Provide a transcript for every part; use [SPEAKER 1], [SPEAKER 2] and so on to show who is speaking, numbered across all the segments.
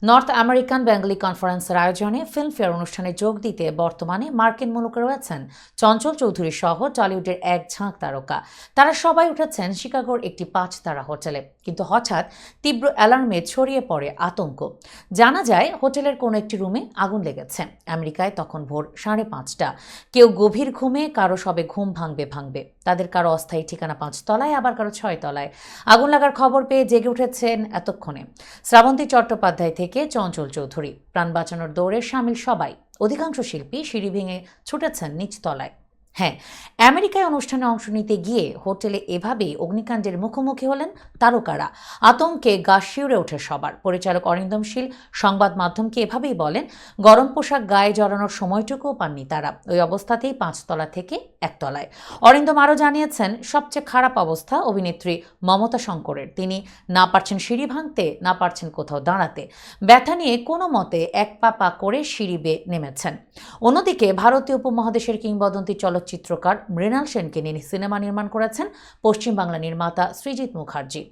[SPEAKER 1] North American Bengali কনফারেন্সের আয়োজনে Filmfare অনুষ্ঠানে যোগ দিতে বর্তমানে মার্কিন মুলুকে রয়েছেন চঞ্চল চৌধুরী সহ টলিউডের এক ঝাঁক তারকা। তারা সবাই উঠেছেন শিকাগোর একটি 5 তারা হোটেলে, কিন্তু হঠাৎ তীব্র অ্যালার্মে ছড়িয়ে পড়ে আতঙ্ক। জানা যায় হোটেলের কোনো একটি রুমে আগুন লেগেছে। আমেরিকায় তখন ভোর 5:30। কেউ গভীর ঘুমে, কারো সবে ঘুম ভাঙবে। তাদের কারো অস্থায়ী ঠিকানা 5 তলায়, আবার কারো 6 তলায়। আগুন লাগার খবর পেয়ে জেগে উঠেছেন এতক্ষণে শ্রাবন্তী চট্টোপাধ্যায় থেকে চঞ্চল চৌধুরী। প্রাণ বাঁচানোর দৌড়ে সামিল সবাই। অধিকাংশ শিল্পী সিঁড়ি ভেঙে ছুটেছেন নিচতলায়। হ্যাঁ, আমেরিকায় অনুষ্ঠানে অংশ নিতে গিয়ে হোটেলে এভাবেই অগ্নিকাণ্ডের মুখোমুখি হলেন তারকারা। আতঙ্কে গা শিউরে ওঠে সবার। পরিচালক অরিন্দম শীল সংবাদ মাধ্যমকে এভাবেই বলেন, গরম পোশাক গায়ে জড়ানোর সময়টুকুও পাননি তারা। ওই অবস্থাতেই 5 তলা থেকে 1 তলায়। অরিন্দম আরও জানিয়েছেন, সবচেয়ে খারাপ অবস্থা অভিনেত্রী মমতা শঙ্করের। তিনি না পারছেন সিঁড়ি ভাঙতে, না পারছেন কোথাও দাঁড়াতে। ব্যথা নিয়ে কোনো মতে এক পা করে সিঁড়ি বেয়ে নেমেছেন। অন্যদিকে ভারতীয় উপমহাদেশের কিংবদন্তি চিত্রকার মৃণাল সেনকে নিয়ে সিনেমা নির্মাণ করেছেন পশ্চিম বাংলা নির্মাতা সৃজিত মুখার্জি।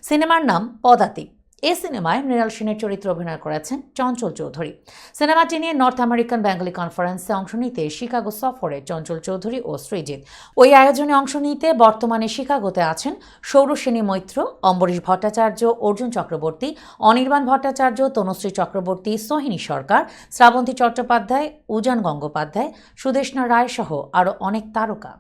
[SPEAKER 1] সিনেমার নাম পদাতিক। এই সিনেমায় মৃণাল সেনের চরিত্রে অভিনয় করেছেন চঞ্চল চৌধুরী। সিনেমাটি নিয়ে নর্থ আমেরিকান বেঙ্গলি কনফারেন্সে অংশ নিতে শিকাগো সফরে চঞ্চল চৌধুরী ও সৃজিত। ওই আয়োজনে অংশ নিতে বর্তমানে শিকাগোতে আছেন সৌরসেনী মৈত্র, অম্বরীশ ভট্টাচার্য, অর্জুন চক্রবর্তী, অনির্বাণ ভট্টাচার্য, তনুশ্রী চক্রবর্তী, সোহিনী সরকার, শ্রাবন্তী চট্টোপাধ্যায়, উজান গঙ্গোপাধ্যায়, সুদেষ্ণা রায় সহ আরও অনেক তারকা।